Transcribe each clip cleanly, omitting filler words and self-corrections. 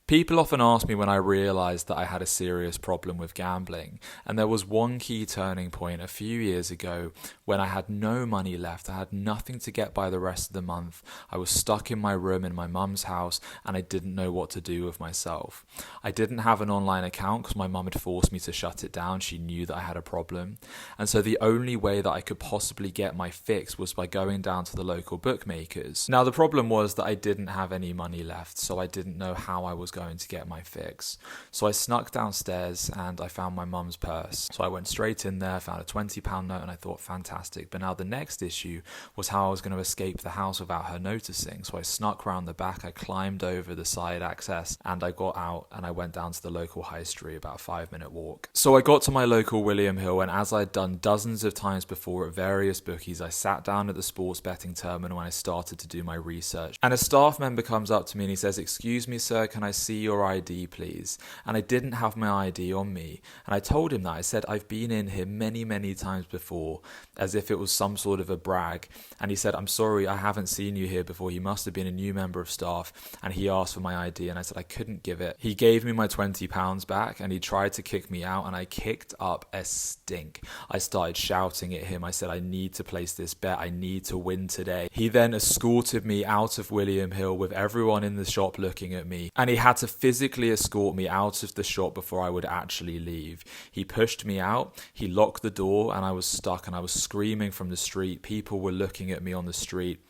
People often ask me when I realised that I had a serious problem with gambling, and there was one key turning point a few years ago when I had no money left. I had nothing to get by the rest of the month. I was stuck in my room in my mum's house and I didn't know what to do with myself. I didn't have an online account because my mum had forced me to shut it down. She knew that I had a problem, and so the only way that I could possibly get my fix was by going down to the local bookmakers. Now the problem was that I didn't have any money left, so I didn't know how I was going to get my fix. So I snuck downstairs and I found my mum's purse. So I went straight in there, found a £20 note, and I thought, fantastic. But now the next issue was how I was going to escape the house without her noticing. So I snuck round the back, I climbed over the side access, and I got out and I went down to the local high street, about a 5-minute walk. So I got to my local William Hill, and as I'd done dozens of times before at various bookies, I sat down at the sports betting terminal and I started to do my research. And a staff member comes up to me and he says, "Excuse me, sir, can I see your ID, please?" And I didn't have my ID on me. And I told him that. I said, "I've been in here many, many times before," as if it was some sort of a brag. And he said, "I'm sorry, I haven't seen you here before. You must have been a new member of staff." And he asked for my ID and I said I couldn't give it. He gave me my £20 back and he tried to kick me out, and I kicked up a stink. I started shouting at him. I said, "I need to place this bet. I need to win today." He then escorted me out of William Hill with everyone in the shop looking at me, and he had to physically escort me out of the shop before I would actually leave. He pushed me out, he locked the door, and I was stuck and I was screaming from the street. People were looking at me on the street.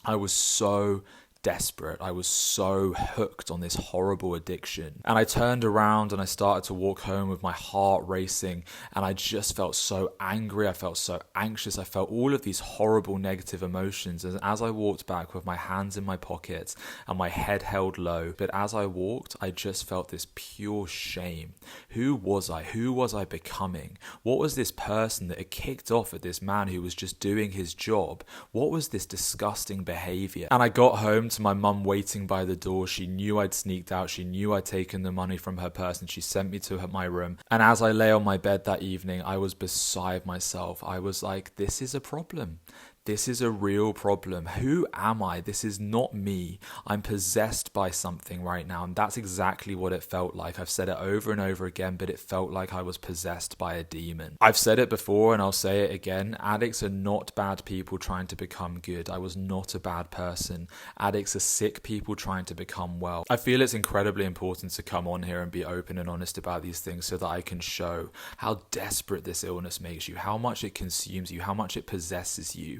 I was so desperate. I was so hooked on this horrible addiction. And I turned around and I started to walk home with my heart racing, and I just felt so angry. I felt so anxious. I felt all of these horrible negative emotions as I walked back with my hands in my pockets and my head held low. But as I walked, I just felt this pure shame. Who was I? Who was I becoming? What was this person that had kicked off at this man who was just doing his job? What was this disgusting behavior? And I got home to my mum waiting by the door. She knew I'd sneaked out. She knew I'd taken the money from her purse, and she sent me to my room. And as I lay on my bed that evening, I was beside myself. I was like, this is a problem. This is a real problem. Who am I? This is not me. I'm possessed by something right now. And that's exactly what it felt like. I've said it over and over again, but it felt like I was possessed by a demon. I've said it before and I'll say it again. Addicts are not bad people trying to become good. I was not a bad person. Addicts are sick people trying to become well. I feel it's incredibly important to come on here and be open and honest about these things so that I can show how desperate this illness makes you, how much it consumes you, how much it possesses you.